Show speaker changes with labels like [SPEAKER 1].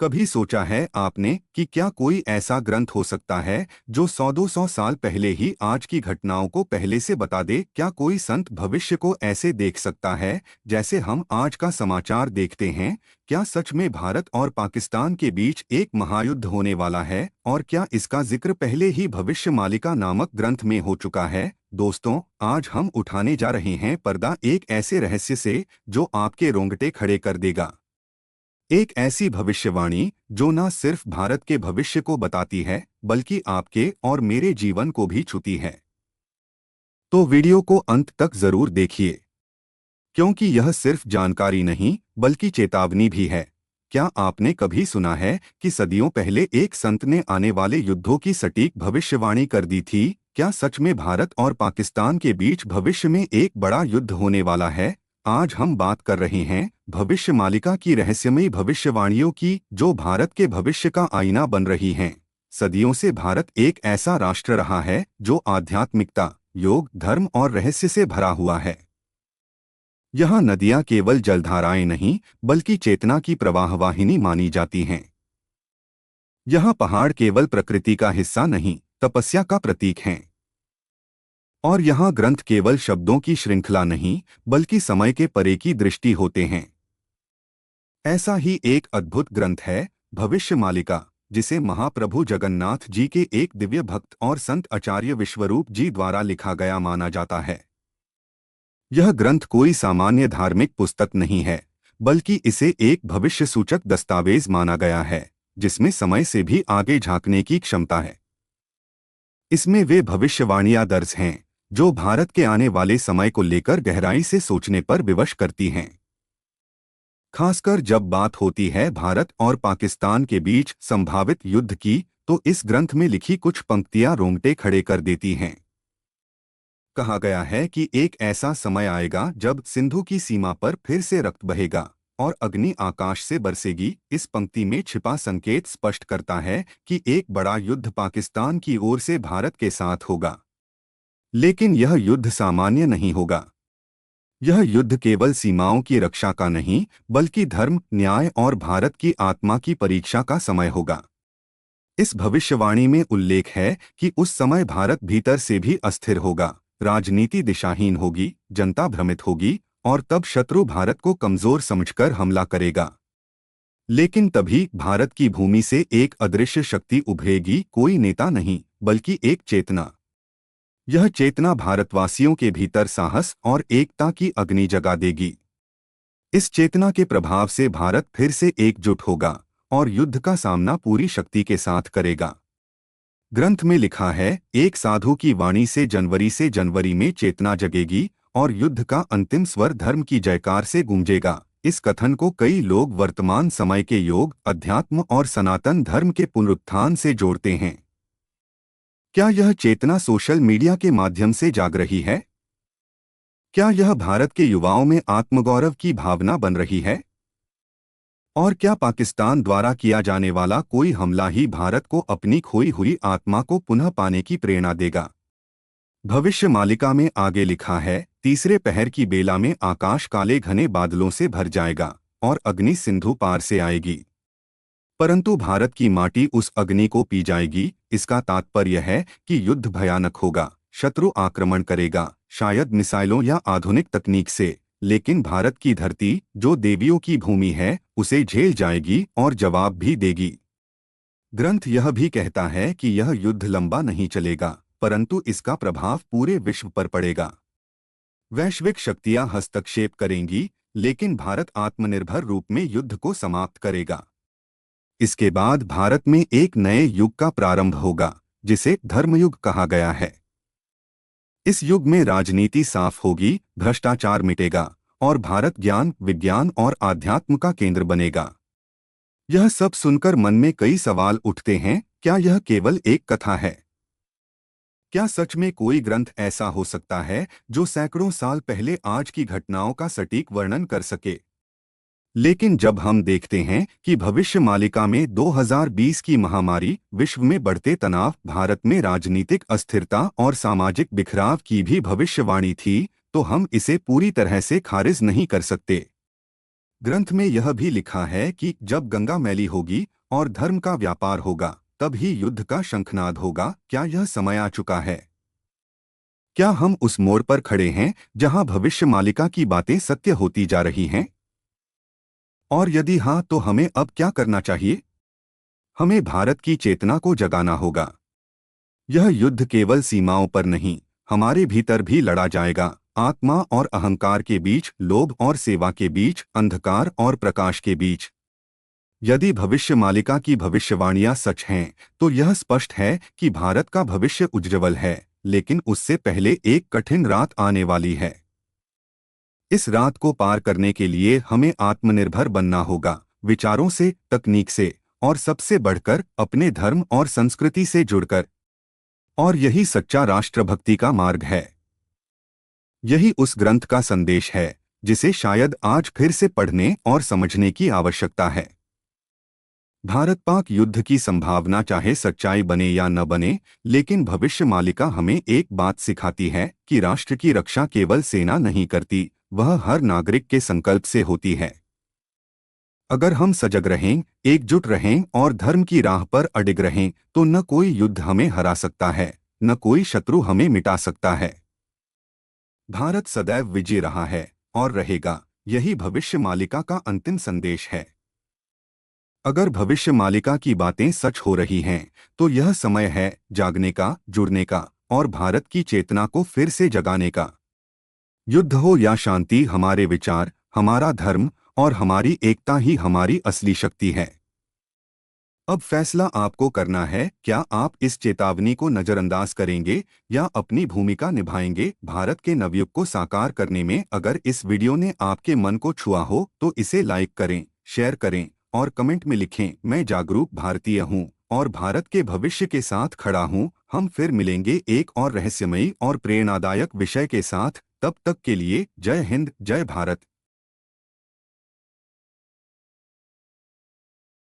[SPEAKER 1] कभी सोचा है आपने कि क्या कोई ऐसा ग्रंथ हो सकता है जो 100-200 साल पहले ही आज की घटनाओं को पहले से बता दे? क्या कोई संत भविष्य को ऐसे देख सकता है जैसे हम आज का समाचार देखते हैं? क्या सच में भारत और पाकिस्तान के बीच एक महायुद्ध होने वाला है और क्या इसका जिक्र पहले ही भविष्यमालिका नामक ग्रंथ में हो चुका है? दोस्तों, आज हम उठाने जा रहे हैं पर्दा एक ऐसे रहस्य से जो आपके रोंगटे खड़े कर देगा। एक ऐसी भविष्यवाणी जो न सिर्फ भारत के भविष्य को बताती है बल्कि आपके और मेरे जीवन को भी छूती है। तो वीडियो को अंत तक जरूर देखिए, क्योंकि यह सिर्फ जानकारी नहीं बल्कि चेतावनी भी है। क्या आपने कभी सुना है कि सदियों पहले एक संत ने आने वाले युद्धों की सटीक भविष्यवाणी कर दी थी? क्या सच में भारत और पाकिस्तान के बीच भविष्य में एक बड़ा युद्ध होने वाला है? आज हम बात कर रहे हैं भविष्यमालिका की रहस्यमयी भविष्यवाणियों की, जो भारत के भविष्य का आईना बन रही हैं। सदियों से भारत एक ऐसा राष्ट्र रहा है जो आध्यात्मिकता, योग, धर्म और रहस्य से भरा हुआ है। यहाँ नदियाँ केवल जलधाराएं नहीं बल्कि चेतना की प्रवाहवाहिनी मानी जाती हैं। यहाँ पहाड़ केवल प्रकृति का हिस्सा नहीं, तपस्या का प्रतीक हैं। और यहाँ ग्रंथ केवल शब्दों की श्रृंखला नहीं बल्कि समय के परे की दृष्टि होते हैं। ऐसा ही एक अद्भुत ग्रंथ है भविष्यमालिका, जिसे महाप्रभु जगन्नाथ जी के एक दिव्य भक्त और संत आचार्य विश्वरूप जी द्वारा लिखा गया माना जाता है। यह ग्रंथ कोई सामान्य धार्मिक पुस्तक नहीं है, बल्कि इसे एक भविष्य सूचक दस्तावेज माना गया है जिसमें समय से भी आगे झांकने की क्षमता है। इसमें वे भविष्यवाणियां दर्ज हैं जो भारत के आने वाले समय को लेकर गहराई से सोचने पर विवश करती हैं। खासकर जब बात होती है भारत और पाकिस्तान के बीच संभावित युद्ध की, तो इस ग्रंथ में लिखी कुछ पंक्तियां रोंगटे खड़े कर देती हैं। कहा गया है कि एक ऐसा समय आएगा जब सिंधु की सीमा पर फिर से रक्त बहेगा और अग्नि आकाश से बरसेगी। इस पंक्ति में छिपा संकेत स्पष्ट करता है कि एक बड़ा युद्ध पाकिस्तान की ओर से भारत के साथ होगा। लेकिन यह युद्ध सामान्य नहीं होगा। यह युद्ध केवल सीमाओं की रक्षा का नहीं बल्कि धर्म, न्याय और भारत की आत्मा की परीक्षा का समय होगा। इस भविष्यवाणी में उल्लेख है कि उस समय भारत भीतर से भी अस्थिर होगा, राजनीति दिशाहीन होगी, जनता भ्रमित होगी और तब शत्रु भारत को कमजोर समझकर हमला करेगा। लेकिन तभी भारत की भूमि से एक अदृश्य शक्ति उभरेगी, कोई नेता नहीं बल्कि एक चेतना। यह चेतना भारतवासियों के भीतर साहस और एकता की अग्नि जगा देगी। इस चेतना के प्रभाव से भारत फिर से एकजुट होगा और युद्ध का सामना पूरी शक्ति के साथ करेगा। ग्रंथ में लिखा है, एक साधु की वाणी से जनवरी में चेतना जगेगी और युद्ध का अंतिम स्वर धर्म की जयकार से गूंजेगा। इस कथन को कई लोग वर्तमान समय के योग, अध्यात्म और सनातन धर्म के पुनरुत्थान से जोड़ते हैं। क्या यह चेतना सोशल मीडिया के माध्यम से जाग रही है? क्या यह भारत के युवाओं में आत्मगौरव की भावना बन रही है? और क्या पाकिस्तान द्वारा किया जाने वाला कोई हमला ही भारत को अपनी खोई हुई आत्मा को पुनः पाने की प्रेरणा देगा? भविष्यमालिका में आगे लिखा है, तीसरे पहर की बेला में आकाश काले घने बादलों से भर जाएगा और अग्नि सिंधु पार से आएगी, परंतु भारत की माटी उस अग्नि को पी जाएगी। इसका तात्पर्य है कि युद्ध भयानक होगा, शत्रु आक्रमण करेगा, शायद मिसाइलों या आधुनिक तकनीक से, लेकिन भारत की धरती, जो देवियों की भूमि है, उसे झेल जाएगी और जवाब भी देगी। ग्रंथ यह भी कहता है कि यह युद्ध लंबा नहीं चलेगा, परंतु इसका प्रभाव पूरे विश्व पर पड़ेगा। वैश्विक शक्तियां हस्तक्षेप करेंगी, लेकिन भारत आत्मनिर्भर रूप में युद्ध को समाप्त करेगा। इसके बाद भारत में एक नए युग का प्रारंभ होगा, जिसे धर्मयुग कहा गया है। इस युग में राजनीति साफ होगी, भ्रष्टाचार मिटेगा और भारत ज्ञान, विज्ञान और आध्यात्म का केंद्र बनेगा। यह सब सुनकर मन में कई सवाल उठते हैं। क्या यह केवल एक कथा है? क्या सच में कोई ग्रंथ ऐसा हो सकता है जो सैकड़ों साल पहले आज की घटनाओं का सटीक वर्णन कर सके? लेकिन जब हम देखते हैं कि भविष्यमालिका में 2020 की महामारी, विश्व में बढ़ते तनाव, भारत में राजनीतिक अस्थिरता और सामाजिक बिखराव की भी भविष्यवाणी थी, तो हम इसे पूरी तरह से खारिज नहीं कर सकते। ग्रंथ में यह भी लिखा है कि जब गंगा मैली होगी और धर्म का व्यापार होगा, तब ही युद्ध का शंखनाद होगा। क्या यह समय आ चुका है? क्या हम उस मोड़ पर खड़े हैं जहां भविष्य मालिका की बातें सत्य होती जा रही हैं? और यदि हाँ, तो हमें अब क्या करना चाहिए? हमें भारत की चेतना को जगाना होगा। यह युद्ध केवल सीमाओं पर नहीं, हमारे भीतर भी लड़ा जाएगा। आत्मा और अहंकार के बीच, लोभ और सेवा के बीच, अंधकार और प्रकाश के बीच। यदि भविष्य मालिका की भविष्यवाणियां सच हैं, तो यह स्पष्ट है कि भारत का भविष्य उज्ज्वल है, लेकिन उससे पहले एक कठिन रात आने वाली है। इस रात को पार करने के लिए हमें आत्मनिर्भर बनना होगा, विचारों से, तकनीक से, और सबसे बढ़कर अपने धर्म और संस्कृति से जुड़कर। और यही सच्चा राष्ट्रभक्ति का मार्ग है। यही उस ग्रंथ का संदेश है जिसे शायद आज फिर से पढ़ने और समझने की आवश्यकता है। भारत पाक युद्ध की संभावना चाहे सच्चाई बने या न बने, लेकिन भविष्य मालिका हमें एक बात सिखाती है कि राष्ट्र की रक्षा केवल सेना नहीं करती, वह हर नागरिक के संकल्प से होती है। अगर हम सजग रहें, एकजुट रहें और धर्म की राह पर अडिग रहें, तो न कोई युद्ध हमें हरा सकता है, न कोई शत्रु हमें मिटा सकता है। भारत सदैव विजयी रहा है और रहेगा। यही भविष्य मालिका का अंतिम संदेश है। अगर भविष्य मालिका की बातें सच हो रही हैं, तो यह समय है जागने का, जुड़ने का और भारत की चेतना को फिर से जगाने का। युद्ध हो या शांति, हमारे विचार, हमारा धर्म और हमारी एकता ही हमारी असली शक्ति है। अब फैसला आपको करना है, क्या आप इस चेतावनी को नजरअंदाज करेंगे या अपनी भूमिका निभाएंगे भारत के नवयुग को साकार करने में। अगर इस वीडियो ने आपके मन को छुआ हो तो इसे लाइक करें, शेयर करें और कमेंट में लिखें, मैं जागरूक भारतीय हूं और भारत के भविष्य के साथ खड़ा हूं। हम फिर मिलेंगे एक और रहस्यमयी और प्रेरणादायक विषय के साथ। तब तक के लिए जय हिंद, जय भारत।